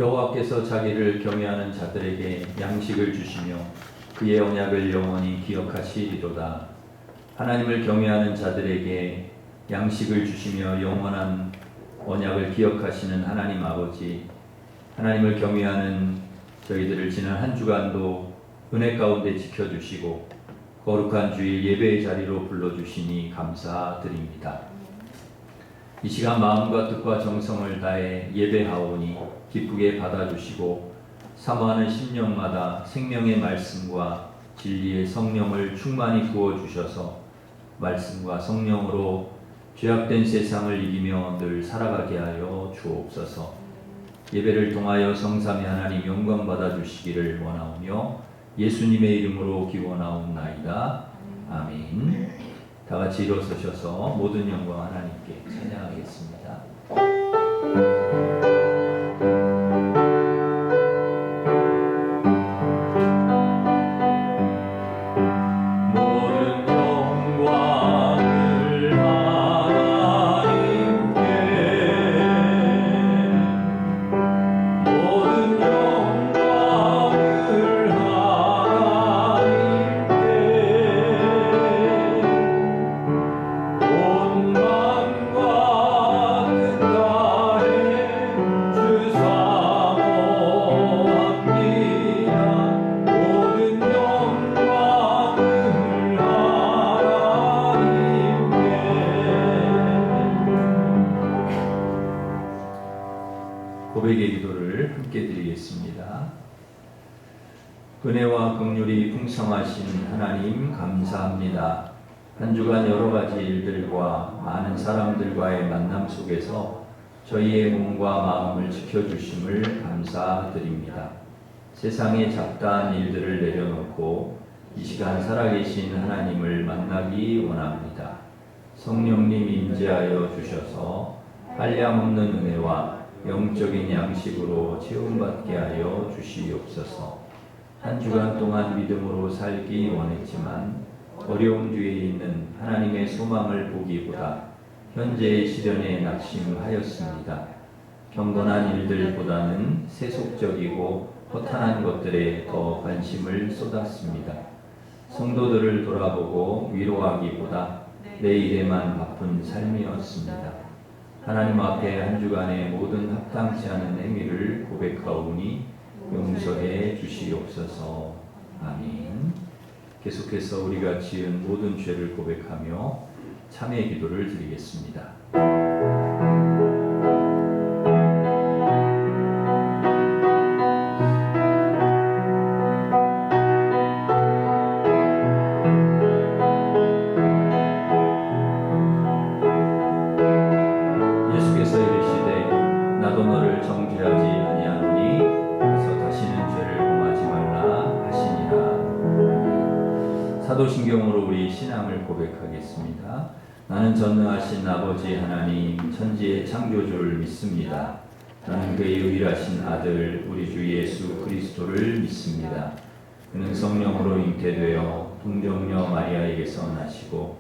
여호와께서 자기를 경외하는 자들에게 양식을 주시며 그의 언약을 영원히 기억하시리로다. 하나님을 경외하는 자들에게 양식을 주시며 영원한 언약을 기억하시는 하나님 아버지, 하나님을 경외하는 저희들을 지난 한 주간도 은혜 가운데 지켜주시고 거룩한 주일 예배의 자리로 불러주시니 감사드립니다. 이 시간 마음과 뜻과 정성을 다해 예배하오니 기쁘게 받아주시고 사모하는 심령마다 생명의 말씀과 진리의 성령을 충만히 부어주셔서 말씀과 성령으로 죄악된 세상을 이기며 늘 살아가게 하여 주옵소서. 예배를 통하여 성삼위 하나님 영광 받아주시기를 원하오며 예수님의 이름으로 기원하옵나이다. 아멘. 다 같이 일어서셔서 모든 영광 하나님께 찬양하겠습니다. 고백의 기도를 함께 드리겠습니다. 은혜와 긍휼이 풍성하신 하나님 감사합니다. 한 주간 여러 가지 일들과 많은 사람들과의 만남 속에서 저희의 몸과 마음을 지켜주심을 감사드립니다. 세상의 잡다한 일들을 내려놓고 이 시간 살아계신 하나님을 만나기 원합니다. 성령님 임재하여 주셔서 한량없는 은혜와 영적인 양식으로 채움받게 하여 주시옵소서. 한 주간 동안 믿음으로 살기 원했지만 어려움 뒤에 있는 하나님의 소망을 보기보다 현재의 시련에 낙심하였습니다. 경건한 일들보다는 세속적이고 허탄한 것들에 더 관심을 쏟았습니다. 성도들을 돌아보고 위로하기보다 내 일에만 바쁜 삶이었습니다. 하나님 앞에 한 주간의 모든 합당치 않은 행위를 고백하오니 용서해 주시옵소서. 아멘. 계속해서 우리가 지은 모든 죄를 고백하며 참회 기도를 드리겠습니다. 사도신경으로 우리 신앙을 고백하겠습니다. 나는 전능하신 아버지 하나님 천지의 창조주를 믿습니다. 나는 그의 유일하신 아들 우리 주 예수 그리스도를 믿습니다. 그는 성령으로 잉태되어 동정녀 마리아에게서 나시고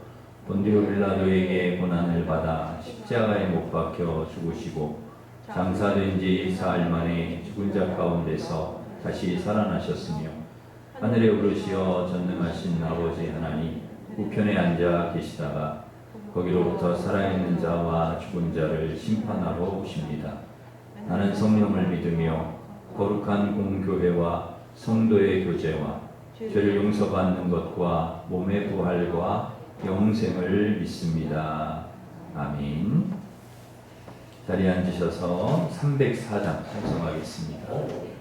본디오 빌라도에게 고난을 받아 십자가에 못 박혀 죽으시고 장사된 지 사흘 만에 죽은 자 가운데서 다시 살아나셨으며 하늘에 오르시어 전능하신 아버지 하나님 우편에 앉아 계시다가 거기로부터 살아있는 자와 죽은 자를 심판하러 오십니다. 나는 성령을 믿으며 거룩한 공교회와 성도의 교제와 죄를 용서받는 것과 몸의 부활과 영생을 믿습니다. 아멘. 자리에 앉으셔서 304장 찬송하겠습니다.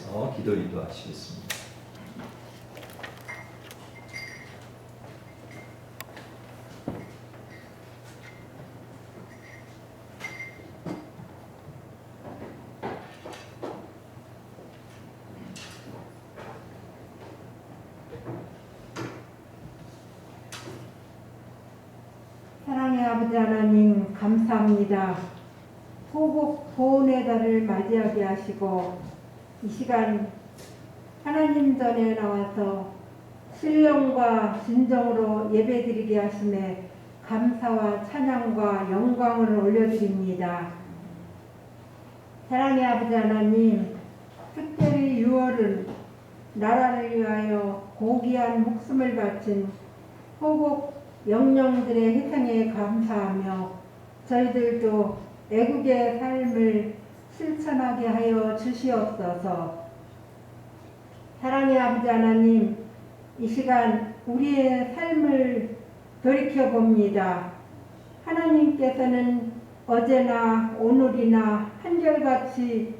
하시면서 기도 인도하시겠습니다. 사랑의 아버지 하나님 감사합니다. 호국 보훈의 달을 맞이하게 하시고 이 시간 하나님 전에 나와서 신령과 진정으로 예배드리게 하심에 감사와 찬양과 영광을 올려드립니다. 사랑의 아버지 하나님, 특별히 6월은 나라를 위하여 고귀한 목숨을 바친 호국 영령들의 희생에 감사하며 저희들도 애국의 삶을 실천하게 하여 주시옵소서. 사랑의 아버지 하나님, 이 시간 우리의 삶을 돌이켜봅니다. 하나님께서는 어제나 오늘이나 한결같이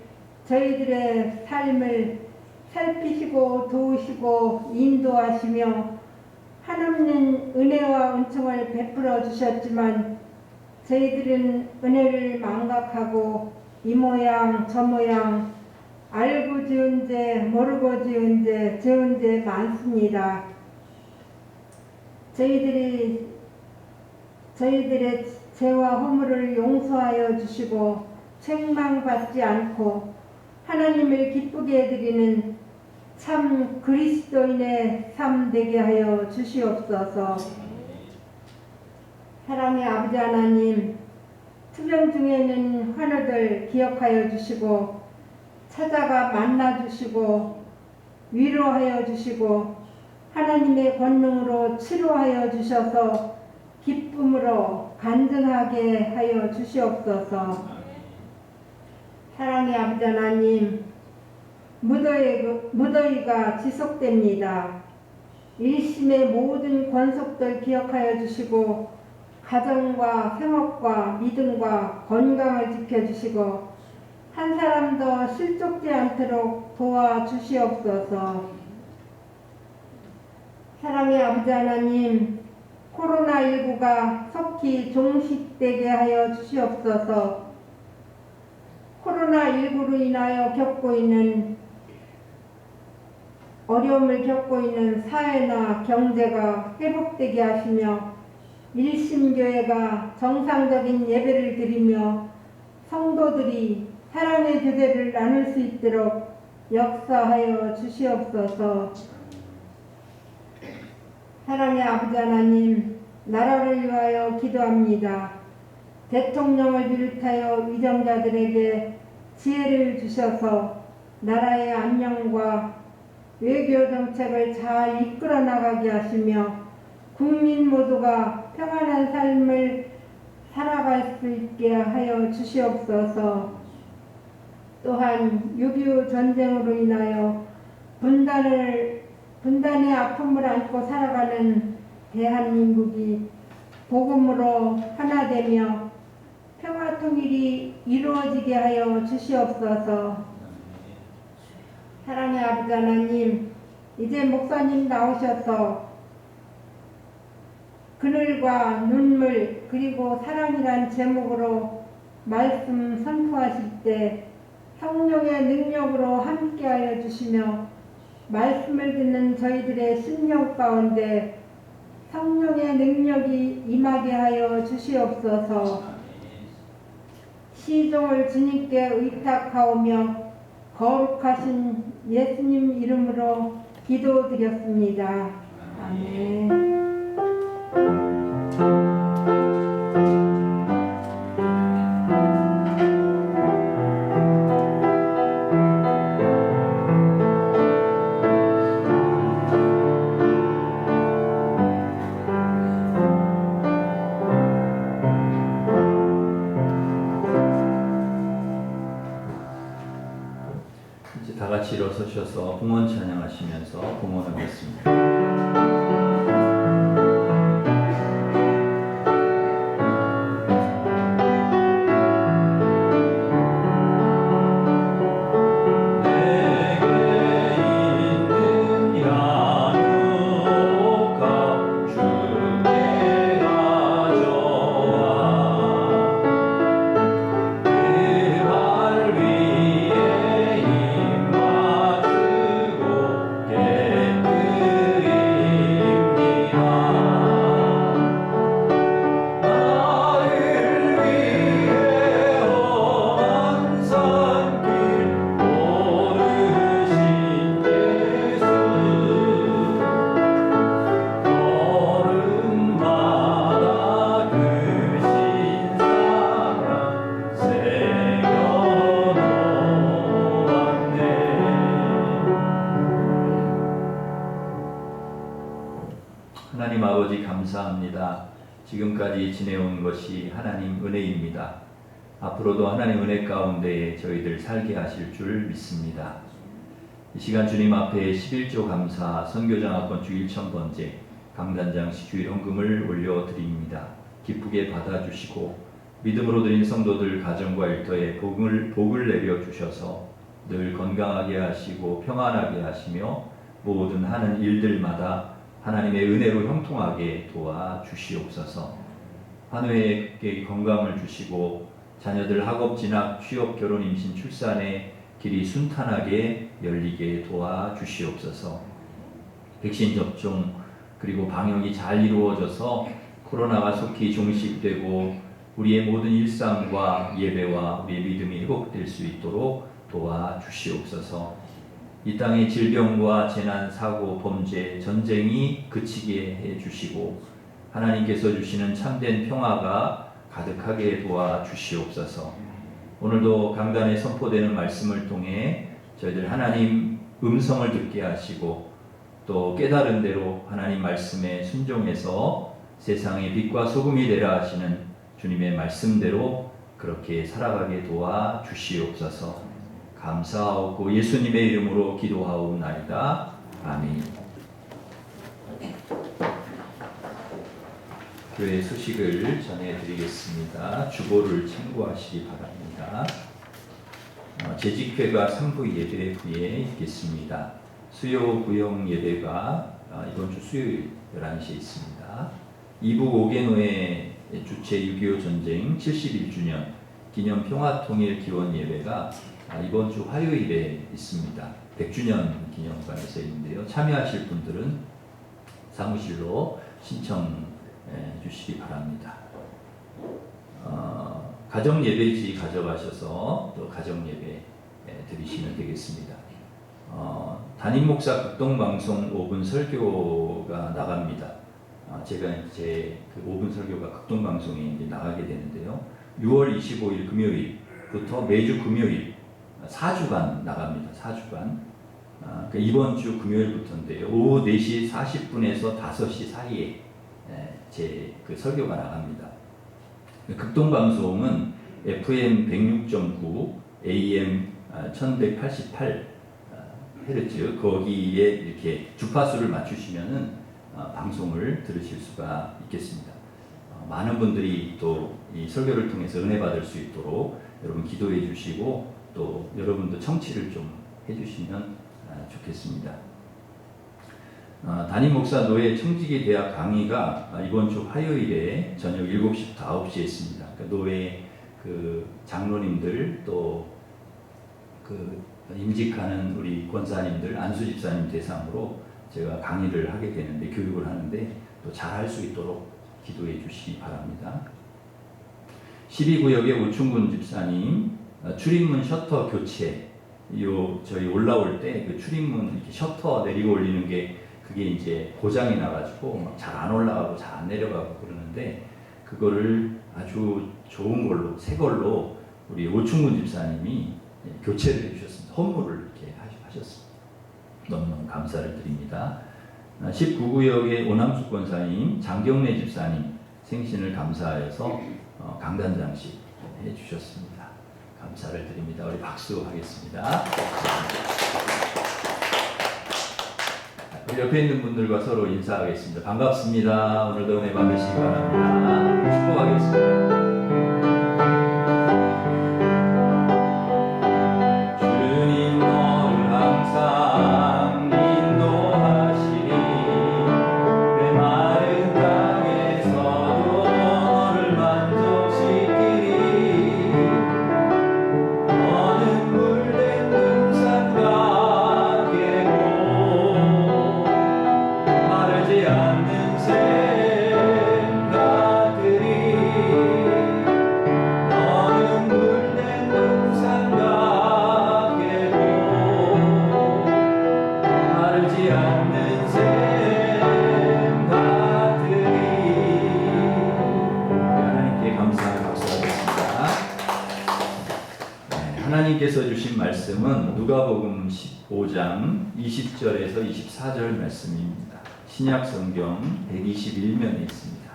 저희들의 삶을 살피시고 도우시고 인도하시며 한없는 은혜와 은총을 베풀어 주셨지만 저희들은 은혜를 망각하고 이 모양 저 모양 알고 지은 죄 모르고 지은 죄 지은 죄 많습니다. 저희들의 죄와 허물을 용서하여 주시고 책망받지 않고 하나님을 기쁘게 해드리는 참 그리스도인의 삶 되게 하여 주시옵소서. 사랑의 아버지 하나님, 투병 중에는 환우들 기억하여 주시고 찾아가 만나 주시고 위로하여 주시고 하나님의 권능으로 치료하여 주셔서 기쁨으로 간증하게 하여 주시옵소서. 사랑의 아버지 하나님, 무더위가 지속됩니다. 일심의 모든 권속들 기억하여 주시고 가정과 생업과 믿음과 건강을 지켜주시고 한 사람도 실족지 않도록 도와주시옵소서. 사랑의 아버지 하나님, 코로나19가 속히 종식되게 하여 주시옵소서. 코로나19로 인하여 어려움을 겪고 있는 사회나 경제가 회복되게 하시며 일심교회가 정상적인 예배를 드리며 성도들이 사랑의 교제를 나눌 수 있도록 역사하여 주시옵소서. 사랑의 아버지 하나님, 나라를 위하여 기도합니다. 대통령을 비롯하여 위정자들에게 지혜를 주셔서 나라의 안녕과 외교 정책을 잘 이끌어 나가게 하시며 국민 모두가 평안한 삶을 살아갈 수 있게 하여 주시옵소서. 또한 6.25 전쟁으로 인하여 분단의 아픔을 안고 살아가는 대한민국이 복음으로 하나 되며 평화 통일이 이루어지게 하여 주시옵소서. 사랑의 아버지 하나님, 이제 목사님 나오셔서 그늘과 눈물 그리고 사랑이란 제목으로 말씀 선포하실 때 성령의 능력으로 함께하여 주시며 말씀을 듣는 저희들의 심령 가운데 성령의 능력이 임하게 하여 주시옵소서. 시종을 주님께 의탁하오며 거룩하신 예수님 이름으로 기도드렸습니다. 아멘. 이제 다 같이 일어서셔서 봉헌 찬양하시면서 봉헌하겠습니다. 내게 하나님 아버지 감사합니다. 지금까지 지내온 것이 하나님 은혜입니다. 앞으로도 하나님 은혜 가운데 저희들 살게 하실 줄 믿습니다. 이 시간 주님 앞에 11조 감사 선교장학번 주 1000번째 강단장식 주일 헌금을 올려드립니다. 기쁘게 받아주시고 믿음으로 드린 성도들 가정과 일터에 복을 내려주셔서 늘 건강하게 하시고 평안하게 하시며 모든 하는 일들마다 하나님의 은혜로 형통하게 도와주시옵소서. 한우에게 건강을 주시고 자녀들 학업 진학 취업 결혼 임신 출산의 길이 순탄하게 열리게 도와주시옵소서. 백신 접종 그리고 방역이 잘 이루어져서 코로나가 속히 종식되고 우리의 모든 일상과 예배와 우리의 믿음이 회복될 수 있도록 도와주시옵소서. 이 땅의 질병과 재난, 사고, 범죄, 전쟁이 그치게 해주시고 하나님께서 주시는 참된 평화가 가득하게 도와주시옵소서. 오늘도 강단에 선포되는 말씀을 통해 저희들 하나님 음성을 듣게 하시고 또 깨달은 대로 하나님 말씀에 순종해서 세상의 빛과 소금이 되라 하시는 주님의 말씀대로 그렇게 살아가게 도와주시옵소서. 감사하고 예수님의 이름으로 기도하옵나이다. 아멘. 교회 소식을 전해드리겠습니다. 주보를 참고하시기 바랍니다. 재직회가 3부 예배 후에 있겠습니다. 수요 구역 예배가 이번 주 수요일 11시에 있습니다. 2부 오개노의 주최 6.25 전쟁 71주년 기념 평화통일 기원 예배가 이번 주 화요일에 있습니다. 100주년 기념관에서 있는데요. 참여하실 분들은 사무실로 신청해 주시기 바랍니다. 가정 예배지 가져가셔서 또 가정 예배 드리시면 되겠습니다. 담임 목사 극동방송 5분 설교가 나갑니다. 제가 이제 그 5분 설교가 극동방송에 이제 나가게 되는데요. 6월 25일 금요일부터 매주 금요일 4주간 나갑니다. 4주간. 그러니까 이번 주 금요일부터인데요. 오후 4시 40분에서 5시 사이에 제 그 설교가 나갑니다. 극동방송은 FM 106.9, AM 1188 헤르츠 거기에 이렇게 주파수를 맞추시면은 방송을 들으실 수가 있겠습니다. 많은 분들이 또 이 설교를 통해서 은혜 받을 수 있도록 여러분 기도해 주시고 또 여러분도 청취를 좀 해주시면 좋겠습니다. 담임 목사 노예 청지기 대학 강의가 이번 주 화요일에 저녁 7시부터 9시에 있습니다. 그러니까 노예 그 장로님들 또 그 임직하는 우리 권사님들 안수 집사님 대상으로 제가 강의를 하게 되는데 교육을 하는데 또 잘할 수 있도록 기도해 주시기 바랍니다. 12구역의 오충군 집사님 출입문 셔터 교체 저희 올라올 때 그 출입문 이렇게 셔터 내리고 올리는 게 그게 이제 고장이 나가지고 잘 안 올라가고 잘 안 내려가고 그러는데 그거를 아주 좋은 걸로 새 걸로 우리 오충군 집사님이 교체를 해주셨습니다. 헌물을 이렇게 하셨습니다. 너무너무 감사를 드립니다. 19구역의 오남숙 권사님, 장경래 집사님 생신을 감사해서 강단장식 해주셨습니다. 감사를 드립니다. 우리 박수 하겠습니다. 우리 옆에 있는 분들과 서로 인사하겠습니다. 반갑습니다. 오늘도 은혜 받으시기 바랍니다. 축복하겠습니다. 주님 너를 항상 인도하시리 내 마른 땅에서도 너를 만족시키리 너는 물된 등산과 계곡 마르지 않는 샘가들이 너는 물된 등산과 계곡 마르지 않는 샘가들이 하나님께 감사의 박수하겠습니다. 하나님께서 주신 말씀은 누가복음 15장 20절에서 24절 말씀입니다. 신약 성경 121면에 있습니다.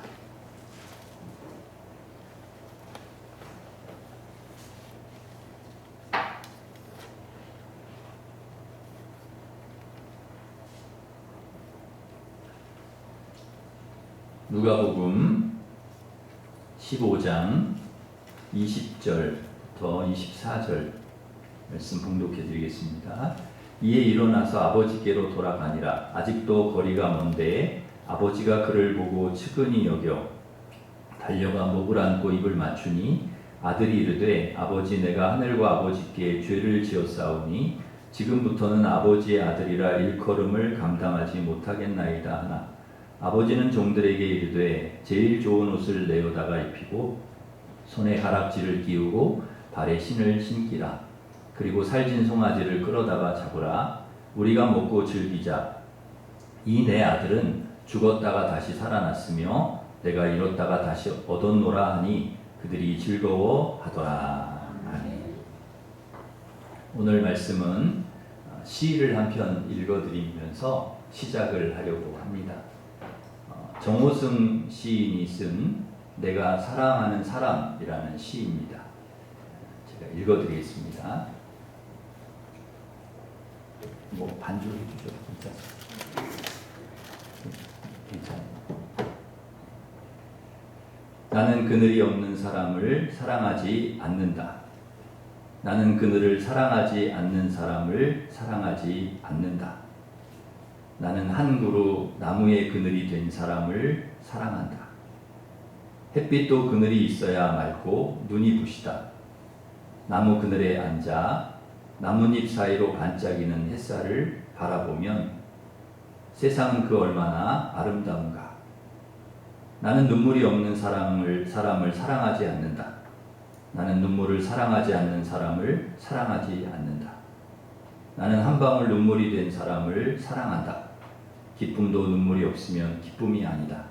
누가복음 15장 20절부터 24절 말씀 봉독해 드리겠습니다. 이에 일어나서 아버지께로 돌아가니라. 아직도 거리가 먼데 아버지가 그를 보고 측은히 여겨 달려가 목을 안고 입을 맞추니 아들이 이르되 아버지 내가 하늘과 아버지께 죄를 지었사오니 지금부터는 아버지의 아들이라 일컬음을 감당하지 못하겠나이다 하나 아버지는 종들에게 이르되 제일 좋은 옷을 내어다가 입히고 손에 가락지를 끼우고 발에 신을 신기라. 그리고 살진 송아지를 끌어다가 잡으라. 우리가 먹고 즐기자. 이 내 아들은 죽었다가 다시 살아났으며 내가 잃었다가 다시 얻었노라 하니 그들이 즐거워하더라. 아멘. 오늘 말씀은 시를 한 편 읽어드리면서 시작을 하려고 합니다. 정호승 시인이 쓴 내가 사랑하는 사람이라는 시입니다. 제가 읽어드리겠습니다. 뭐 반주를 해주셔도 괜찮아요. 나는 그늘이 없는 사람을 사랑하지 않는다. 나는 그늘을 사랑하지 않는 사람을 사랑하지 않는다. 나는 한 그루 나무의 그늘이 된 사람을 사랑한다. 햇빛도 그늘이 있어야 맑고 눈이 부시다. 나무 그늘에 앉아 나뭇잎 사이로 반짝이는 햇살을 바라보면 세상은 그 얼마나 아름다운가. 나는 눈물이 없는 사람을 사랑하지 않는다. 나는 눈물을 사랑하지 않는 사람을 사랑하지 않는다. 나는 한 방울 눈물이 된 사람을 사랑한다. 기쁨도 눈물이 없으면 기쁨이 아니다.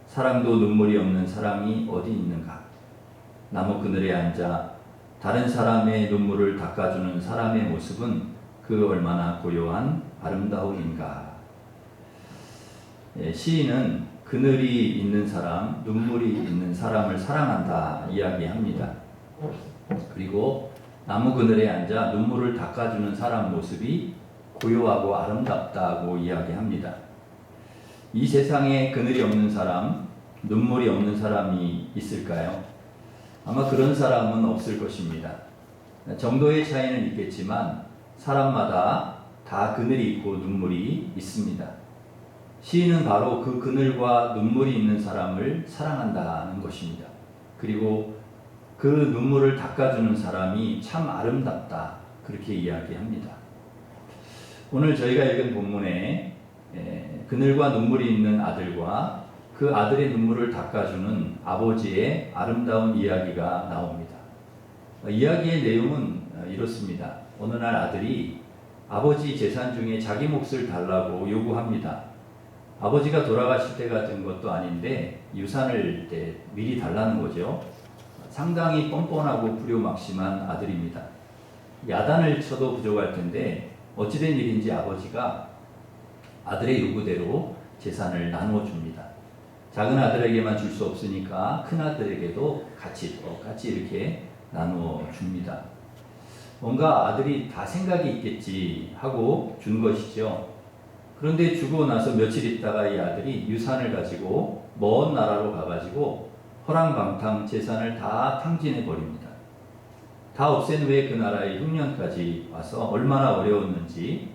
사랑도 눈물이 없는 사람이 어디 있는가? 나무 그늘에 앉아 다른 사람의 눈물을 닦아주는 사람의 모습은 그 얼마나 고요한 아름다움인가. 시인은 그늘이 있는 사람, 눈물이 있는 사람을 사랑한다 이야기합니다. 그리고 나무 그늘에 앉아 눈물을 닦아주는 사람 모습이 고요하고 아름답다고 이야기합니다. 이 세상에 그늘이 없는 사람, 눈물이 없는 사람이 있을까요? 아마 그런 사람은 없을 것입니다. 정도의 차이는 있겠지만 사람마다 다 그늘이 있고 눈물이 있습니다. 시인은 바로 그 그늘과 눈물이 있는 사람을 사랑한다는 것입니다. 그리고 그 눈물을 닦아주는 사람이 참 아름답다 그렇게 이야기합니다. 오늘 저희가 읽은 본문에 그늘과 눈물이 있는 아들과 그 아들의 눈물을 닦아주는 아버지의 아름다운 이야기가 나옵니다. 이야기의 내용은 이렇습니다. 어느 날 아들이 아버지 재산 중에 자기 몫을 달라고 요구합니다. 아버지가 돌아가실 때가 된 것도 아닌데 유산을 미리 달라는 거죠. 상당히 뻔뻔하고 불효막심한 아들입니다. 야단을 쳐도 부족할 텐데 어찌된 일인지 아버지가 아들의 요구대로 재산을 나누어 줍니다. 작은 아들에게만 줄 수 없으니까 큰 아들에게도 같이 이렇게 나누어 줍니다. 뭔가 아들이 다 생각이 있겠지 하고 준 것이죠. 그런데 주고 나서 며칠 있다가 이 아들이 유산을 가지고 먼 나라로 가가지고 허랑방탕 재산을 다 탕진해 버립니다. 다 없앤 후에 그 나라의 흉년까지 와서 얼마나 어려웠는지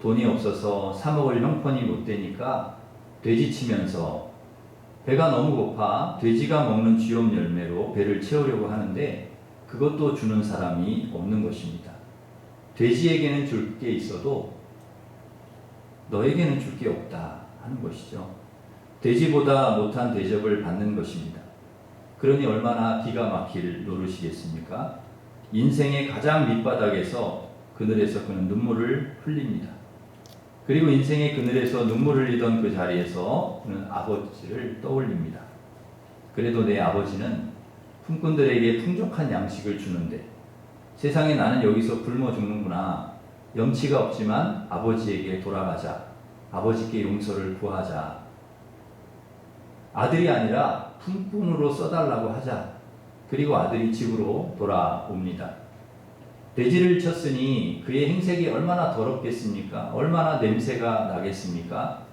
돈이 없어서 사 먹을 형편이 못 되니까 돼지 치면서 배가 너무 고파 돼지가 먹는 쥐염 열매로 배를 채우려고 하는데 그것도 주는 사람이 없는 것입니다. 돼지에게는 줄 게 있어도 너에게는 줄 게 없다 하는 것이죠. 돼지보다 못한 대접을 받는 것입니다. 그러니 얼마나 기가 막힐 노릇이겠습니까? 인생의 가장 밑바닥에서 그늘에서 그는 눈물을 흘립니다. 그리고 인생의 그늘에서 눈물을 흘리던 그 자리에서 그는 아버지를 떠올립니다. 그래도 내 아버지는 품꾼들에게 풍족한 양식을 주는데 세상에 나는 여기서 굶어 죽는구나. 염치가 없지만 아버지에게 돌아가자. 아버지께 용서를 구하자. 아들이 아니라 품꾼으로 써달라고 하자. 그리고 아들이 집으로 돌아옵니다. 돼지를 쳤으니 그의 행색이 얼마나 더럽겠습니까? 얼마나 냄새가 나겠습니까?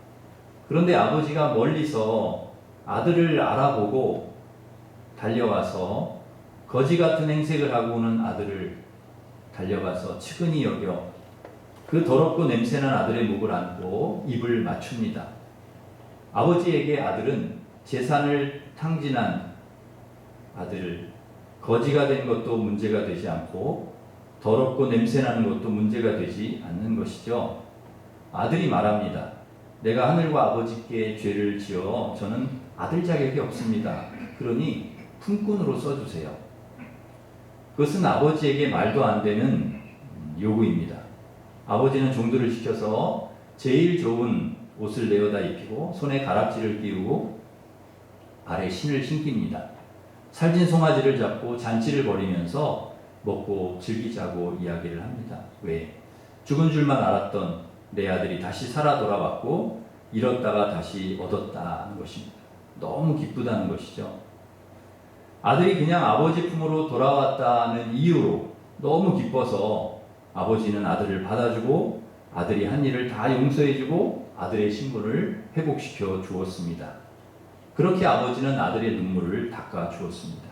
그런데 아버지가 멀리서 아들을 알아보고 달려와서 거지 같은 행색을 하고 오는 아들을 달려가서 측은히 여겨 그 더럽고 냄새난 아들의 목을 안고 입을 맞춥니다. 아버지에게 아들은 재산을 탕진한 아들, 거지가 된 것도 문제가 되지 않고 더럽고 냄새나는 것도 문제가 되지 않는 것이죠. 아들이 말합니다. 내가 하늘과 아버지께 죄를 지어 저는 아들 자격이 없습니다. 그러니 품꾼으로 써주세요. 그것은 아버지에게 말도 안 되는 요구입니다. 아버지는 종들을 시켜서 제일 좋은 옷을 내어다 입히고 손에 가락지를 띄우고 발에 신을 신깁니다. 살진 송아지를 잡고 잔치를 벌이면서 먹고 즐기자고 이야기를 합니다. 왜? 죽은 줄만 알았던 내 아들이 다시 살아 돌아왔고 잃었다가 다시 얻었다는 것입니다. 너무 기쁘다는 것이죠. 아들이 그냥 아버지 품으로 돌아왔다는 이유로 너무 기뻐서 아버지는 아들을 받아주고 아들이 한 일을 다 용서해주고 아들의 신분을 회복시켜 주었습니다. 그렇게 아버지는 아들의 눈물을 닦아 주었습니다.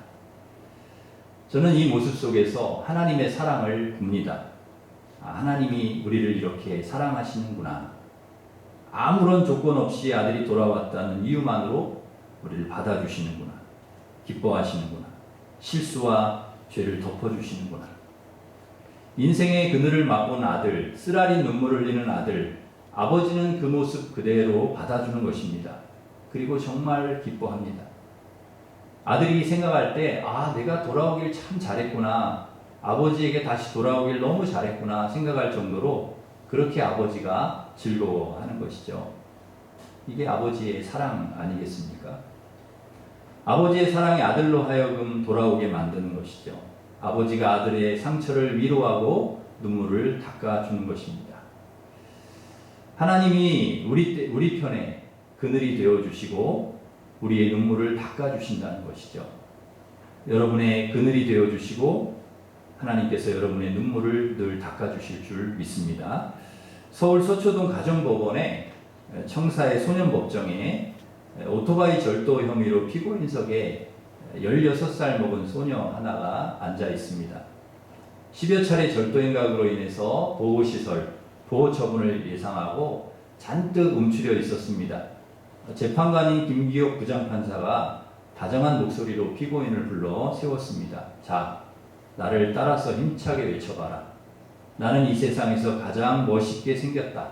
저는 이 모습 속에서 하나님의 사랑을 봅니다. 하나님이 우리를 이렇게 사랑하시는구나. 아무런 조건 없이 아들이 돌아왔다는 이유만으로 우리를 받아주시는구나. 기뻐하시는구나. 실수와 죄를 덮어주시는구나. 인생의 그늘을 맛본 아들, 쓰라린 눈물을 흘리는 아들, 아버지는 그 모습 그대로 받아주는 것입니다. 그리고 정말 기뻐합니다. 아들이 생각할 때, 내가 돌아오길 참 잘했구나. 아버지에게 다시 돌아오길 너무 잘했구나 생각할 정도로 그렇게 아버지가 즐거워하는 것이죠. 이게 아버지의 사랑 아니겠습니까? 아버지의 사랑이 아들로 하여금 돌아오게 만드는 것이죠. 아버지가 아들의 상처를 위로하고 눈물을 닦아주는 것입니다. 하나님이 우리 편에 그늘이 되어주시고 우리의 눈물을 닦아주신다는 것이죠. 여러분의 그늘이 되어주시고 하나님께서 여러분의 눈물을 늘 닦아주실 줄 믿습니다. 서울 서초동 가정법원의 청사의 소년법정에 오토바이 절도 혐의로 피고인석에 16살 먹은 소녀 하나가 앉아 있습니다. 10여 차례 절도 행각으로 인해서 보호시설, 보호처분을 예상하고 잔뜩 움츠려 있었습니다. 재판관인 김기옥 부장판사가 다정한 목소리로 피고인을 불러 세웠습니다. 자, 나를 따라서 힘차게 외쳐봐라. 나는 이 세상에서 가장 멋있게 생겼다.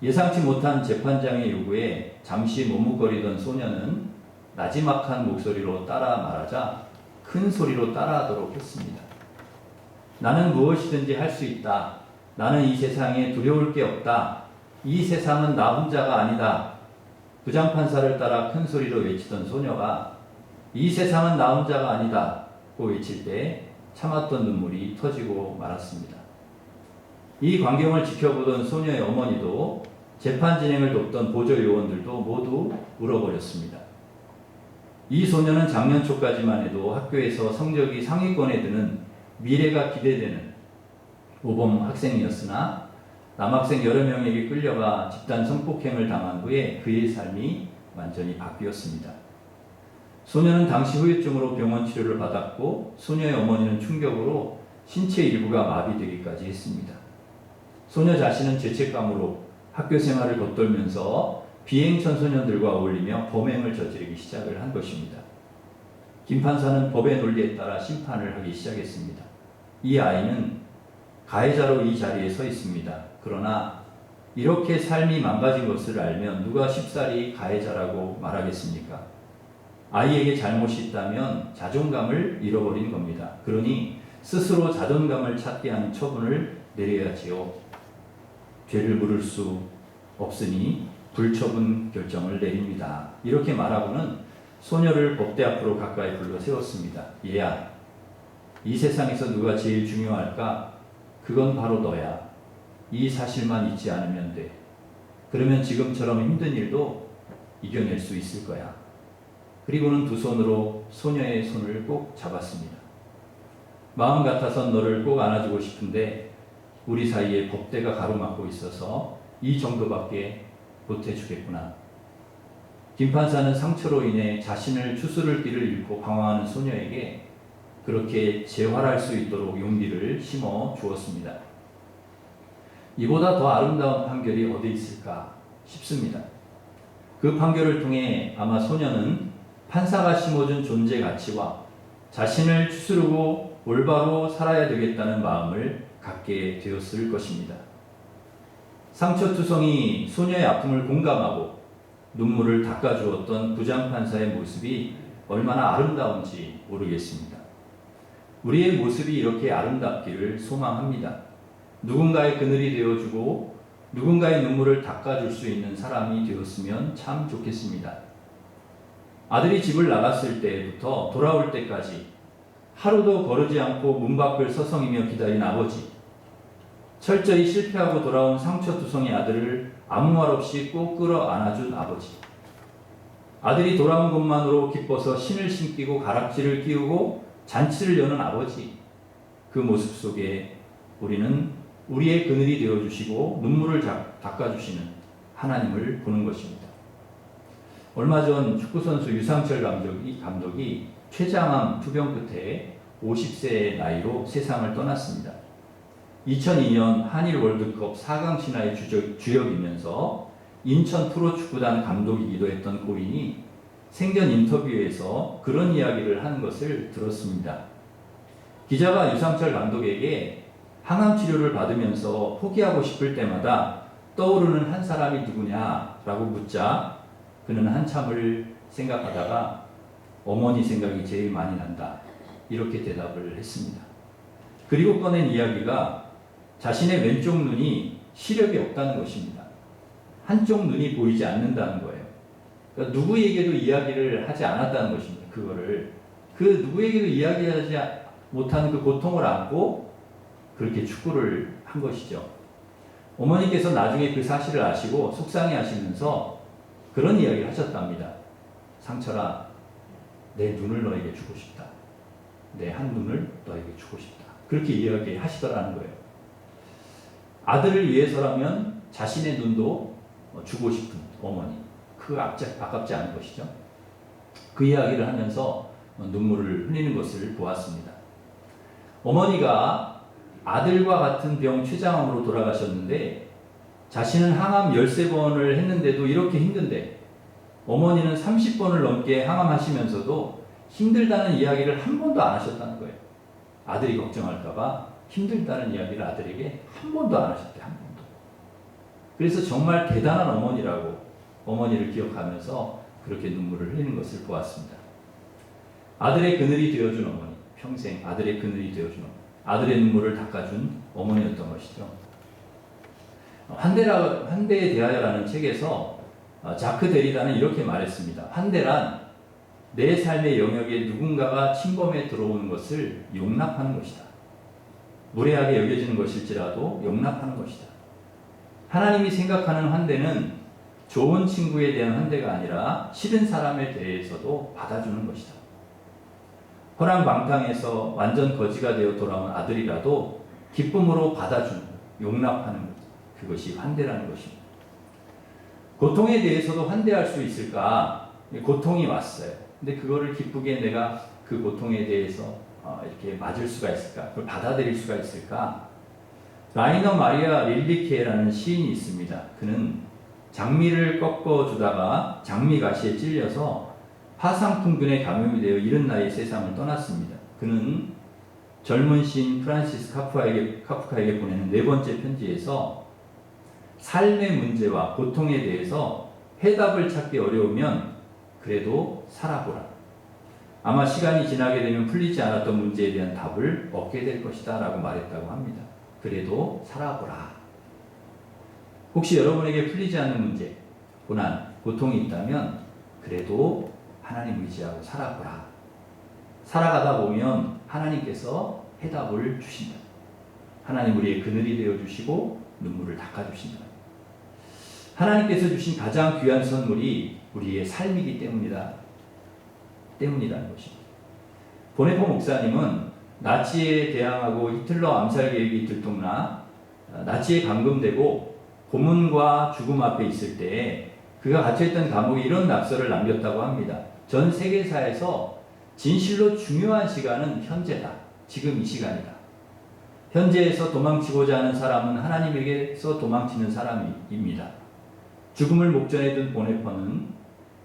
예상치 못한 재판장의 요구에 잠시 머뭇거리던 소녀는 나지막한 목소리로 따라 말하자 큰 소리로 따라하도록 했습니다. 나는 무엇이든지 할 수 있다. 나는 이 세상에 두려울 게 없다. 이 세상은 나 혼자가 아니다. 부장판사를 따라 큰 소리로 외치던 소녀가 이 세상은 나 혼자가 아니다 고 외칠 때 참았던 눈물이 터지고 말았습니다. 이 광경을 지켜보던 소녀의 어머니도 재판 진행을 돕던 보조 요원들도 모두 울어버렸습니다. 이 소녀는 작년 초까지만 해도 학교에서 성적이 상위권에 드는 미래가 기대되는 모범 학생이었으나 남학생 여러 명에게 끌려가 집단 성폭행을 당한 후에 그의 삶이 완전히 바뀌었습니다. 소녀는 당시 후유증으로 병원 치료를 받았고 소녀의 어머니는 충격으로 신체 일부가 마비되기까지 했습니다. 소녀 자신은 죄책감으로 학교 생활을 겉돌면서 비행 청소년들과 어울리며 범행을 저지르기 시작을 한 것입니다. 김 판사는 법의 논리에 따라 심판을 하기 시작했습니다. 이 아이는 가해자로 이 자리에 서 있습니다. 그러나 이렇게 삶이 망가진 것을 알면 누가 쉽사리 가해자라고 말하겠습니까? 아이에게 잘못이 있다면 자존감을 잃어버린 겁니다. 그러니 스스로 자존감을 찾게 하는 처분을 내려야지요. 죄를 물을 수 없으니 불처분 결정을 내립니다. 이렇게 말하고는 소녀를 법대 앞으로 가까이 불러 세웠습니다. 얘야, 이 세상에서 누가 제일 중요할까? 그건 바로 너야. 이 사실만 잊지 않으면 돼. 그러면 지금처럼 힘든 일도 이겨낼 수 있을 거야. 그리고는 두 손으로 소녀의 손을 꼭 잡았습니다. 마음 같아선 너를 꼭 안아주고 싶은데 우리 사이에 법대가 가로막고 있어서 이 정도밖에 못해주겠구나. 김 판사는 상처로 인해 자신을 추스를 길을 잃고 방황하는 소녀에게 그렇게 재활할 수 있도록 용기를 심어 주었습니다. 이보다 더 아름다운 판결이 어디 있을까 싶습니다. 그 판결을 통해 아마 소녀는 판사가 심어준 존재 가치와 자신을 추스르고 올바로 살아야 되겠다는 마음을 갖게 되었을 것입니다. 상처투성이 소녀의 아픔을 공감하고 눈물을 닦아주었던 부장판사의 모습이 얼마나 아름다운지 모르겠습니다. 우리의 모습이 이렇게 아름답기를 소망합니다. 누군가의 그늘이 되어주고 누군가의 눈물을 닦아줄 수 있는 사람이 되었으면 참 좋겠습니다. 아들이 집을 나갔을 때부터 돌아올 때까지 하루도 거르지 않고 문 밖을 서성이며 기다린 아버지, 철저히 실패하고 돌아온 상처투성이 아들을 아무 말 없이 꼭 끌어 안아준 아버지, 아들이 돌아온 것만으로 기뻐서 신을 신기고 가락지를 끼우고 잔치를 여는 아버지, 그 모습 속에 우리는 우리의 그늘이 되어주시고 눈물을 닦아주시는 하나님을 보는 것입니다. 얼마 전 축구선수 유상철 감독이 췌장암 투병 끝에 50세의 나이로 세상을 떠났습니다. 2002년 한일 월드컵 4강 신화의 주역이면서 인천 프로축구단 감독이기도 했던 고인이 생전 인터뷰에서 그런 이야기를 하는 것을 들었습니다. 기자가 유상철 감독에게 항암 치료를 받으면서 포기하고 싶을 때마다 떠오르는 한 사람이 누구냐라고 묻자 그는 한참을 생각하다가 어머니 생각이 제일 많이 난다, 이렇게 대답을 했습니다. 그리고 꺼낸 이야기가 자신의 왼쪽 눈이 시력이 없다는 것입니다. 한쪽 눈이 보이지 않는다는 거예요. 그러니까 누구에게도 이야기를 하지 않았다는 것입니다. 그 누구에게도 이야기하지 못하는 그 고통을 안고 그렇게 축구를 한 것이죠. 어머니께서 나중에 그 사실을 아시고 속상해 하시면서 그런 이야기를 하셨답니다. 상철아, 내 눈을 너에게 주고 싶다. 내 한 눈을 너에게 주고 싶다. 그렇게 이야기하시더라는 거예요. 아들을 위해서라면 자신의 눈도 주고 싶은 어머니, 그 아깝지 않은 것이죠. 그 이야기를 하면서 눈물을 흘리는 것을 보았습니다. 어머니가 아들과 같은 병 췌장암으로 돌아가셨는데 자신은 항암 13번을 했는데도 이렇게 힘든데 어머니는 30번을 넘게 항암하시면서도 힘들다는 이야기를 한 번도 안 하셨다는 거예요. 아들이 걱정할까봐 힘들다는 이야기를 아들에게 한 번도 안 하셨대, 한 번도. 그래서 정말 대단한 어머니라고 어머니를 기억하면서 그렇게 눈물을 흘리는 것을 보았습니다. 아들의 그늘이 되어준 어머니, 평생 아들의 그늘이 되어준 어머니, 아들의 눈물을 닦아준 어머니였던 것이죠. 환대에 대하여라는 책에서 자크 데리다는 이렇게 말했습니다. 환대란 내 삶의 영역에 누군가가 침범해 들어오는 것을 용납하는 것이다. 무례하게 여겨지는 것일지라도 용납하는 것이다. 하나님이 생각하는 환대는 좋은 친구에 대한 환대가 아니라 싫은 사람에 대해서도 받아주는 것이다. 허랑방탕에서 완전 거지가 되어 돌아온 아들이라도 기쁨으로 받아주는, 용납하는 것, 그것이 환대라는 것입니다. 고통에 대해서도 환대할 수 있을까? 고통이 왔어요. 근데 그거를 기쁘게 내가 그 고통에 대해서 이렇게 맞을 수가 있을까? 그걸 받아들일 수가 있을까? 라이너 마리아 릴리케라는 시인이 있습니다. 그는 장미를 꺾어주다가 장미 가시에 찔려서 화상풍균에 감염이 되어 이른 나이에 세상을 떠났습니다. 그는 젊은 시인 프란시스 카프카에게 보내는 4번째 편지에서 삶의 문제와 고통에 대해서 해답을 찾기 어려우면 그래도 살아보라. 아마 시간이 지나게 되면 풀리지 않았던 문제에 대한 답을 얻게 될 것이다 라고 말했다고 합니다. 그래도 살아보라. 혹시 여러분에게 풀리지 않는 문제, 고난, 고통이 있다면 그래도 하나님 의지하고 살아보라. 살아가다 보면 하나님께서 해답을 주신다. 하나님 우리의 그늘이 되어주시고 눈물을 닦아주신다. 하나님께서 주신 가장 귀한 선물이 우리의 삶이기 때문이라는 것입니다. 보네포 목사님은 나치에 대항하고 히틀러 암살 계획이 들통나 나치에 감금되고 고문과 죽음 앞에 있을 때 그가 갇혀있던 감옥에 이런 낙서를 남겼다고 합니다. 전 세계사에서 진실로 중요한 시간은 현재다. 지금 이 시간이다. 현재에서 도망치고자 하는 사람은 하나님에게서 도망치는 사람입니다. 죽음을 목전에 둔 보네포는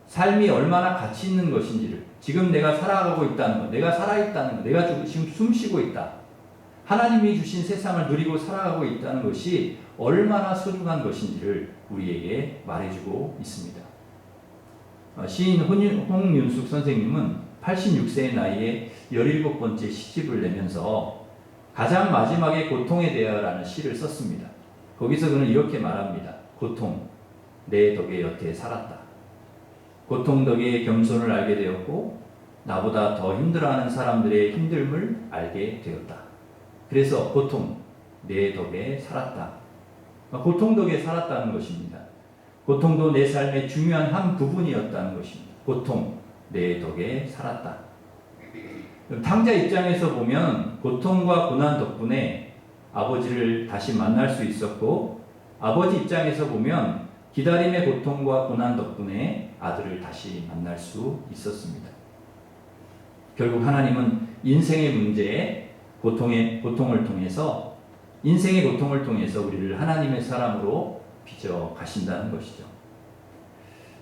삶이 얼마나 가치 있는 것인지를, 지금 내가 살아가고 있다는 것, 내가 살아있다는 것, 내가 지금 숨쉬고 있다, 하나님이 주신 세상을 누리고 살아가고 있다는 것이 얼마나 소중한 것인지를 우리에게 말해주고 있습니다. 시인 홍윤숙 선생님은 86세의 나이에 17번째 시집을 내면서 가장 마지막에 고통에 대하여라는 시를 썼습니다. 거기서 그는 이렇게 말합니다. 고통, 내 덕에 여태 살았다. 고통 덕에 겸손을 알게 되었고 나보다 더 힘들어하는 사람들의 힘듦을 알게 되었다. 그래서 고통, 내 덕에 살았다. 고통 덕에 살았다는 것입니다. 고통도 내 삶의 중요한 한 부분이었다는 것입니다. 고통, 내 덕에 살았다. 탕자 입장에서 보면 고통과 고난 덕분에 아버지를 다시 만날 수 있었고, 아버지 입장에서 보면 기다림의 고통과 고난 덕분에 아들을 다시 만날 수 있었습니다. 결국 하나님은 인생의 문제에 고통을 통해서, 인생의 고통을 통해서 우리를 하나님의 사람으로 빚어 가신다는 것이죠.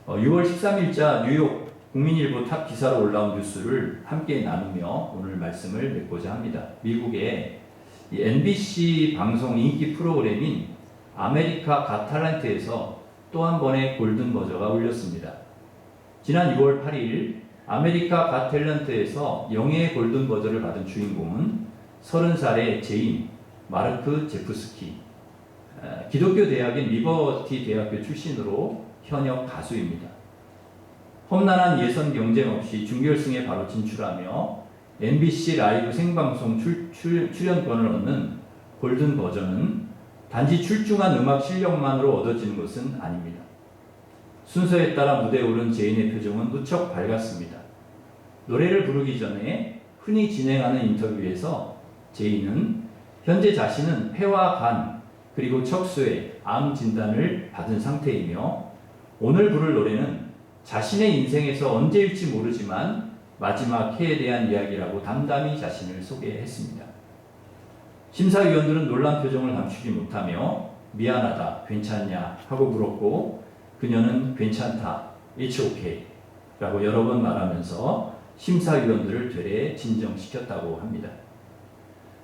6월 13일자 뉴욕 국민일보 탑 기사로 올라온 뉴스를 함께 나누며 오늘 말씀을 맺고자 합니다. 미국의 NBC 방송 인기 프로그램인 아메리카 갓 탤런트에서 또 한 번의 골든 버저가 울렸습니다. 지난 6월 8일 아메리카 갓 탤런트에서 영예의 골든 버저를 받은 주인공은 30살의 제인 마르크 제프스키, 기독교 대학인 리버티 대학교 출신으로 현역 가수입니다. 험난한 예선 경쟁 없이 준결승에 바로 진출하며 MBC 라이브 생방송 출연권을 얻는 골든 버저는 단지 출중한 음악 실력만으로 얻어지는 것은 아닙니다. 순서에 따라 무대에 오른 제인의 표정은 무척 밝았습니다. 노래를 부르기 전에 흔히 진행하는 인터뷰에서 제인은 현재 자신은 폐와 간 그리고 척수에 암 진단을 받은 상태이며 오늘 부를 노래는 자신의 인생에서 언제일지 모르지만 마지막 해에 대한 이야기라고 담담히 자신을 소개했습니다. 심사위원들은 놀란 표정을 감추지 못하며 미안하다, 괜찮냐 하고 물었고 그녀는 괜찮다, it's okay 라고 여러 번 말하면서 심사위원들을 되레 진정시켰다고 합니다.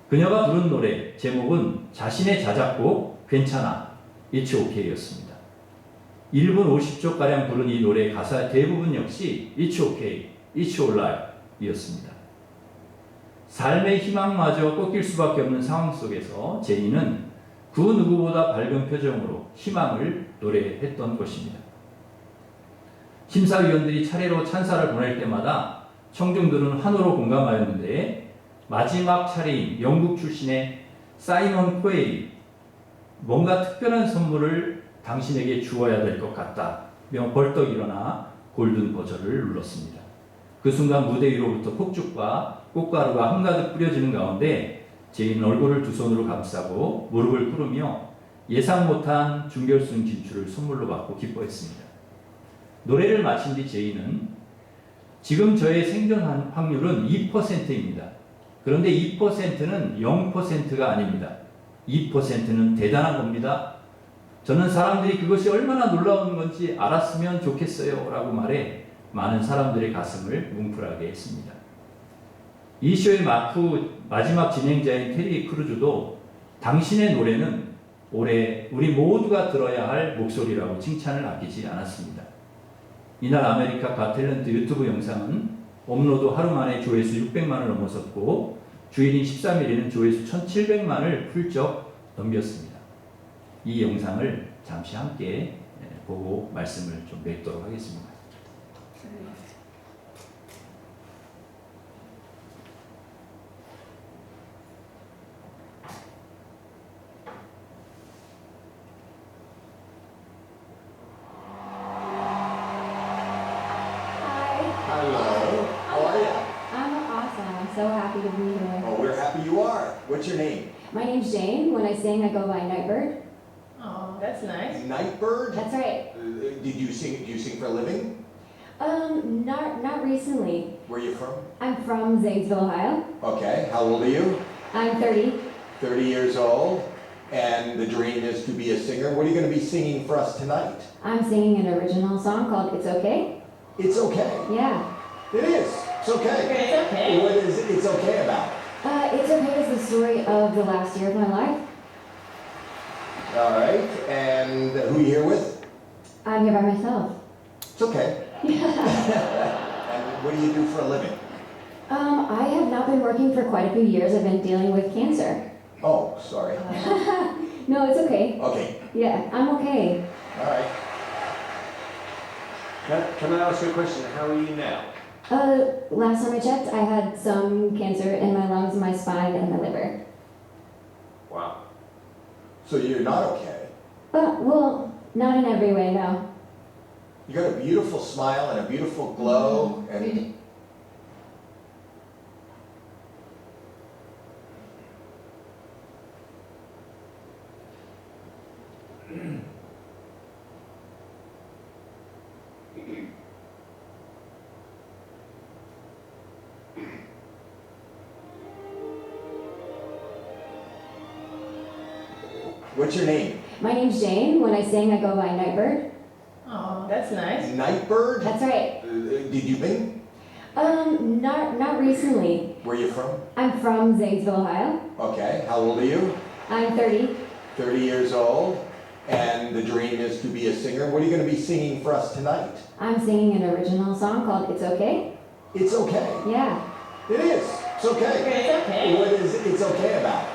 그녀가 부른 노래 제목은 자신의 자작곡 괜찮아, it's okay 였습니다. 1분 50초가량 부른 이 노래의 가사 대부분 역시 it's okay, it's alright 이었습니다. 삶의 희망마저 꺾일 수밖에 없는 상황 속에서 제인은 그 누구보다 밝은 표정으로 희망을 노래했던 것입니다. 심사위원들이 차례로 찬사를 보낼 때마다 청중들은 환호로 공감하였는데 마지막 차례인 영국 출신의 사이먼 코에이, 뭔가 특별한 선물을 당신에게 주어야 될 것 같다며 벌떡 일어나 골든 버저를 눌렀습니다. 그 순간 무대 위로부터 폭죽과 꽃가루가 한가득 뿌려지는 가운데 제인은 얼굴을 두 손으로 감싸고 무릎을 꿇으며 예상 못한 준결승 진출을 선물로 받고 기뻐했습니다. 노래를 마친 뒤 제인은 지금 저의 생존 확률은 2%입니다. 그런데 2%는 0%가 아닙니다. 2%는 대단한 겁니다. 저는 사람들이 그것이 얼마나 놀라운 건지 알았으면 좋겠어요 라고 말해 많은 사람들의 가슴을 뭉클하게 했습니다. 이 쇼의 마지막 진행자인 테리 크루즈도 당신의 노래는 올해 우리 모두가 들어야 할 목소리라고 칭찬을 아끼지 않았습니다. 이날 아메리카 갓 탤런트 유튜브 영상은 업로드 하루 만에 조회수 600만을 넘어섰고 주일인 13일에는 조회수 1700만을 훌쩍 넘겼습니다. 이 영상을 잠시 함께 보고 말씀을 좀 맺도록 하겠습니다. so happy to be here. Oh, we're happy you are. What's your name? My name's Jane. When I sing, I go by Nightbird. Oh, that's nice. Nightbird? That's right. Did you sing? Do you sing for a living? Not recently. Where are you from? I'm from Zanesville, Ohio. Okay. How old are you? I'm 30. 30 years old. And the dream is to be a singer. What are you going to be singing for us tonight? I'm singing an original song called It's Okay. It's okay. Yeah. It is. It's okay. It's okay. What is It's okay about? It's Okay is the story of the last year of my life. All right. And who are you here with? I'm here by myself. It's okay. And what do you do for a living? I have not been working for quite a few years. I've been dealing with cancer. Oh, sorry. No, it's okay. Okay. Yeah, I'm okay. All right. Can I ask you a question? How are you now? Last time I checked, I had some cancer in my lungs, my spine, and my liver. Wow. So you're not okay. Well, not in every way, no. You got a beautiful smile and a beautiful glow, and what's your name? My name's Jane. When I sing, I go by Nightbird. Oh, that's nice. Nightbird? That's right. Did you bing? Not recently. Where are you from? I'm from Zanesville, Ohio. Okay. How old are you? I'm 30. 30 years old. And the dream is to be a singer. What are you going to be singing for us tonight? I'm singing an original song called It's Okay. It's okay. Yeah. It is. It's okay. It's okay. What is It's okay about?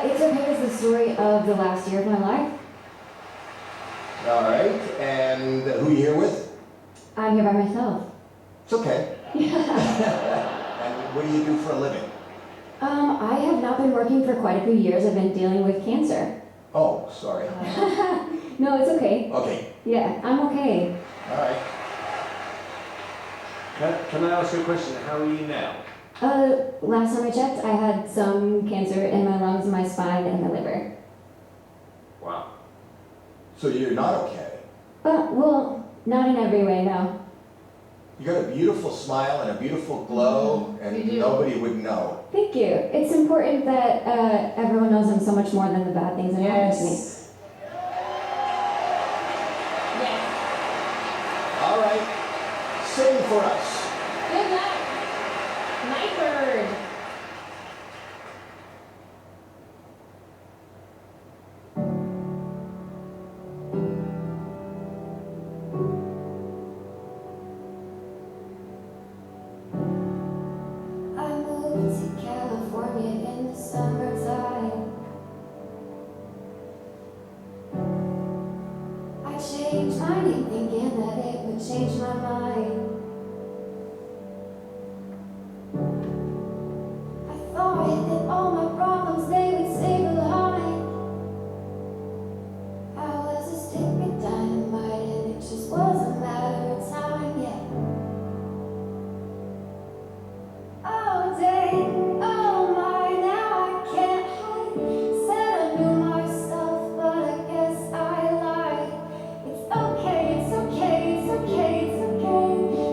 It's Okay is the story of the last year of my life. All right. And who are you here with? I'm here by myself. It's okay. And what do you do for a living? I have not been working for quite a few years. I've been dealing with cancer. Oh, sorry. No, it's okay. Okay. Yeah, I'm okay. All right. Can I ask you a question? How are you now? Last time I checked, I had some cancer in my lungs, my spine, and my liver. Wow. So you're not okay. Well, not in every way, no. You got a beautiful smile and a beautiful glow, and You do. nobody would know. Thank you. It's important that everyone knows I'm so much more than the bad things that happen to me. Yes. Yes. All right. Sing for us. Good luck. Nightbird. I moved to California in the summertime. I changed my name thinking that it would change my mind. I thought that all my problems they would stay behind. I was a stick of dynamite and it just was a matter of time, yeah. Oh dang, oh my, now I can't hide. Said I knew myself, but I guess I lied. It's okay, it's okay, it's okay, it's okay.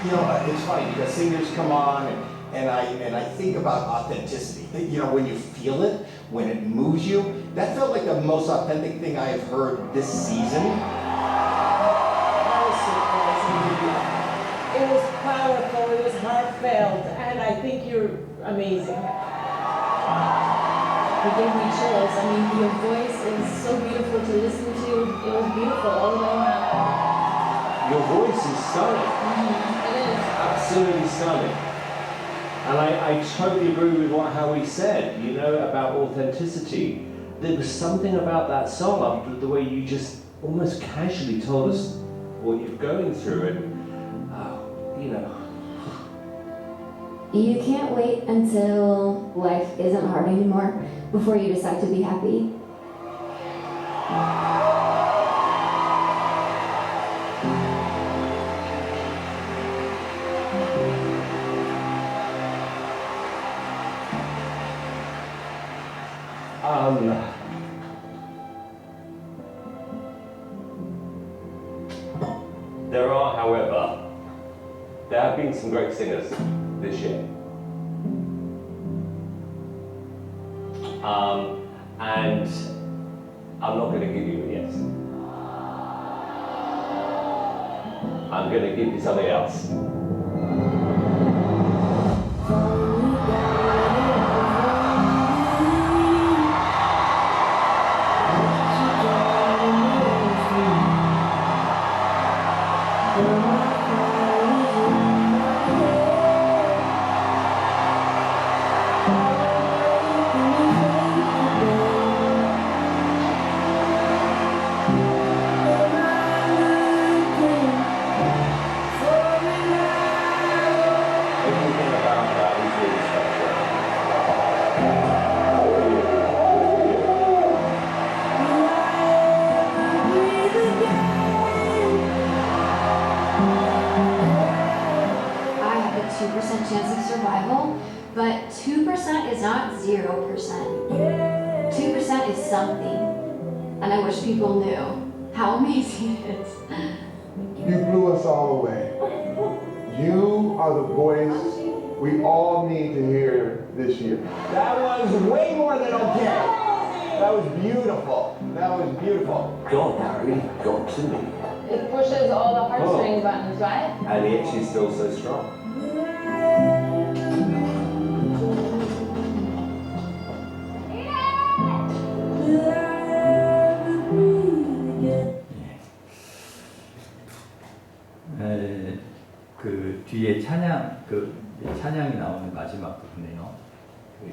You know, it's funny because singers come on and I think about authenticity. You know, when you feel it, when it moves you, that felt like the most authentic thing I have heard this season. That was surprising. It was powerful, it was heartfelt, and I think you're amazing. You gave me chills. I mean, your voice is so beautiful to listen to. It was beautiful all the way around. Your voice is stunning. It is. Absolutely stunning. And I totally agree with what Howie said, you know, about authenticity. There was something about that song, the way you just almost casually told us what you're going through, and, you know. You can't wait until life isn't hard anymore before you decide to be happy. There are, however, there have been some great singers this year. And I'm not going to give you a yes. I'm going to give you something else. Everything about that is really special. I have a 2% chance of survival, but 2% is not 0%. 2% is something. And I wish people knew how amazing it is. You blew us all away. You are the voice we all need to hear this year. That was way more than okay. That was beautiful. That was beautiful. God, that really got to me. It pushes all the heartstring buttons, right? And the itch is still so strong. 그 뒤에 찬양이 나오는 마지막 부분에요.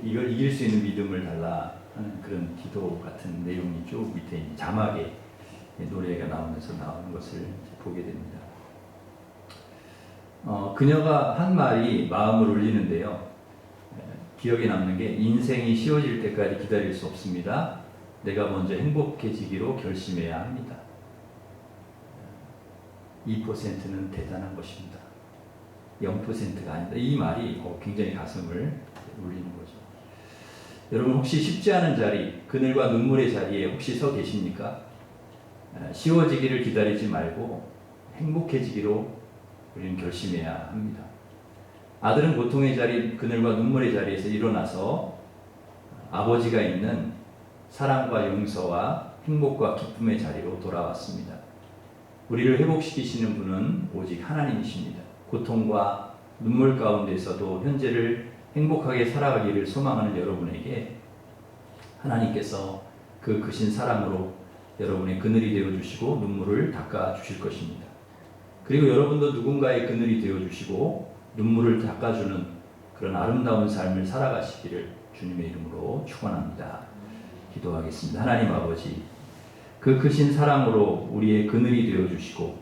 이걸 이길 수 있는 믿음을 달라 하는 그런 기도 같은 내용이 쭉 밑에 이제 자막에 노래가 나오면서 나오는 것을 보게 됩니다. 그녀가 한 말이 마음을 울리는데요. 기억에 남는 게 인생이 쉬워질 때까지 기다릴 수 없습니다. 내가 먼저 행복해지기로 결심해야 합니다. 2%는 대단한 것입니다. 0%가 아니다. 이 말이 굉장히 가슴을 울리는 거죠. 여러분 혹시 쉽지 않은 자리, 그늘과 눈물의 자리에 혹시 서 계십니까? 쉬워지기를 기다리지 말고 행복해지기로 우리는 결심해야 합니다. 아들은 고통의 자리, 그늘과 눈물의 자리에서 일어나서 아버지가 있는 사랑과 용서와 행복과 기쁨의 자리로 돌아왔습니다. 우리를 회복시키시는 분은 오직 하나님이십니다. 고통과 눈물 가운데서도 현재를 행복하게 살아가기를 소망하는 여러분에게 하나님께서 그 크신 사랑으로 여러분의 그늘이 되어주시고 눈물을 닦아주실 것입니다. 그리고 여러분도 누군가의 그늘이 되어주시고 눈물을 닦아주는 그런 아름다운 삶을 살아가시기를 주님의 이름으로 축원합니다. 기도하겠습니다. 하나님 아버지, 그 크신 사랑으로 우리의 그늘이 되어주시고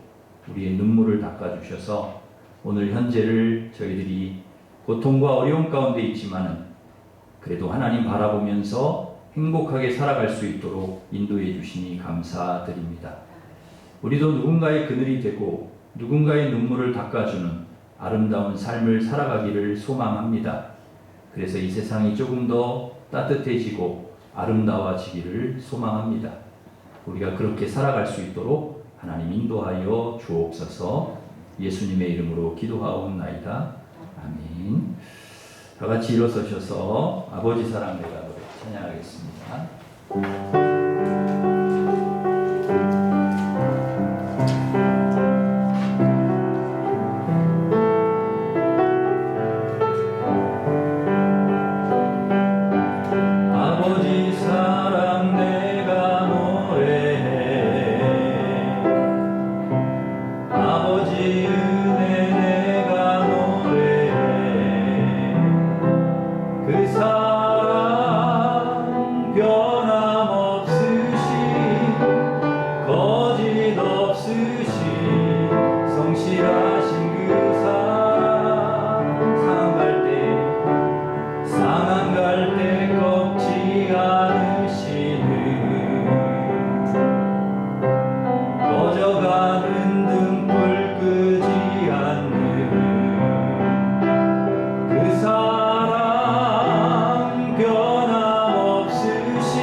우리의 눈물을 닦아주셔서 오늘 현재를 저희들이 고통과 어려움 가운데 있지만은 그래도 하나님 바라보면서 행복하게 살아갈 수 있도록 인도해 주시니 감사드립니다. 우리도 누군가의 그늘이 되고 누군가의 눈물을 닦아주는 아름다운 삶을 살아가기를 소망합니다. 그래서 이 세상이 조금 더 따뜻해지고 아름다워지기를 소망합니다. 우리가 그렇게 살아갈 수 있도록 하나님 인도하여 주옵소서. 예수님의 이름으로 기도하옵나이다. 아멘. 다 같이 일어서셔서 아버지 사랑 내가 노래 찬양하겠습니다. 아버지 사랑 내가 노래해 아버지 은혜 내가 노래해 그 사랑 변함없으신 거짓 없으신 성실하신 그 사랑 상한 갈 때 꺾지 않으시는 꺼져가는 등불 끄지 않는 그 사랑 변함없으신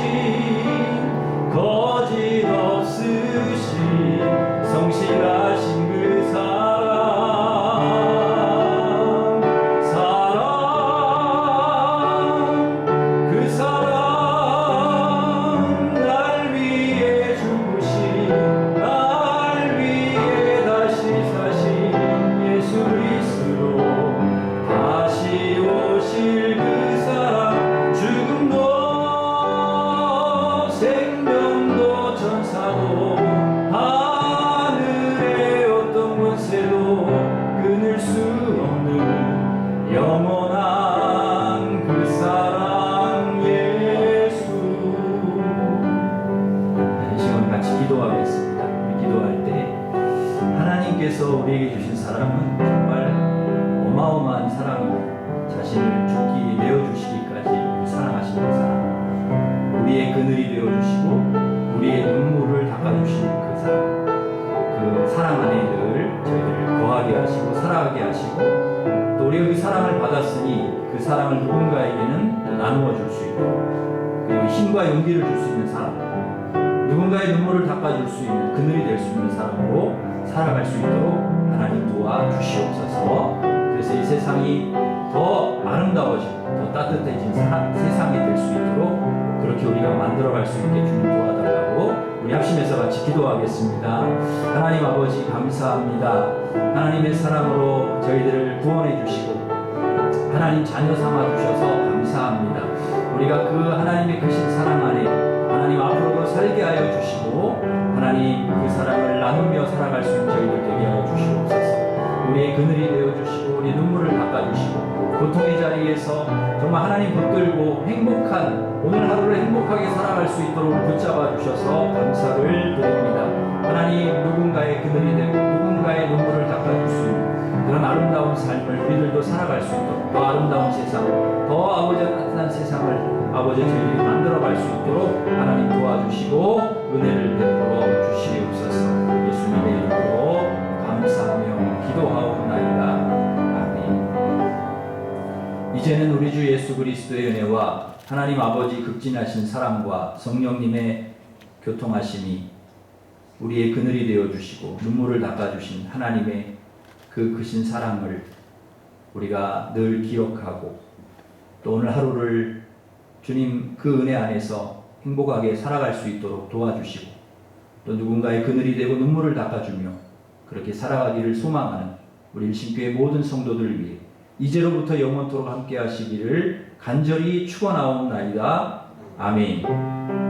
거짓 없으신 성실하신 그 사랑 그 사랑 날 위해 죽으신 날 위해 다시 사신 예수 그리스도 다시 오실 그 사랑 죽음도 생명도 천사도 하늘의 어떤 권세도 끊을 수 없는 영원한 그 사랑 예수. 이 시간 같이 기도하겠습니다. 우리 기도할 때 하나님께서 우리에게 주신 사랑은 정말 어마어마한 사랑이고 자신을 죽기 내어주시기까지 우리를 사랑하시는 사랑, 우리의 그늘이 되어주시고 우리의 눈물을 닦아주시는 그 사랑, 그 사랑 안에 늘 저희들을 거하게 하시고 살아가게 하시고 또 우리가 그 사랑을 받았으니 그 사랑을 누군가에게는 나누어 줄 수 있고 그리고 힘과 용기를 줄 수 있는 사람, 누군가의 눈물을 닦아줄 수 있는 그늘이 될 수 있는 사람으로 살아갈 수 있도록 하나님 도와주시옵소서. 그래서 이 세상이 더 아름다워지고 더 따뜻해진 세상이 될 수 있도록 그렇게 우리가 만들어갈 수 있게 주님 도와달라고 우리 합심해서 같이 기도하겠습니다. 하나님 아버지 감사합니다. 하나님의 사랑으로 저희들을 구원해 주시고 하나님 자녀 삼아 주셔서 감사합니다. 우리가 그 하나님의 크신 사랑 안에 하나님 앞으로도 살게 하여 주시고 하나님 그 사랑을 나누며 살아갈 수 있는 저희들 되게 하여 주시옵소서. 우리의 그늘이 되어 주시고 우리 눈물을 닦아 주시고 고통의 자리에서 정말 하나님 붙들고 행복한 오늘 하루를 행복하게 살아갈 수 있도록 붙잡아 주셔서 감사를 드립니다. 하나님 누군가의 그늘이 되고 누군가의 눈물을 닦아줄 수 있는 그런 아름다운 삶을 우리들도 살아갈 수 있도록 더 아름다운 세상, 더 아버지 따뜻한 세상을 아버지 저희들이 만들어갈 수 있도록 하나님 도와주시고 은혜를 베풀어 주시옵소서. 예수님의 이름으로 감사하며 기도하옵나이다. 아멘. 이제는 우리 주 예수 그리스도의 은혜와 하나님 아버지 극진하신 사랑과 성령님의 교통하심이 우리의 그늘이 되어주시고 눈물을 닦아주신 하나님의 그 크신 사랑을 우리가 늘 기억하고 또 오늘 하루를 주님 그 은혜 안에서 행복하게 살아갈 수 있도록 도와주시고 또 누군가의 그늘이 되고 눈물을 닦아주며 그렇게 살아가기를 소망하는 우리 일신교회 모든 성도들을 위해 이제로부터 영원토록 함께 하시기를 간절히 축원하옵나이다. 아멘.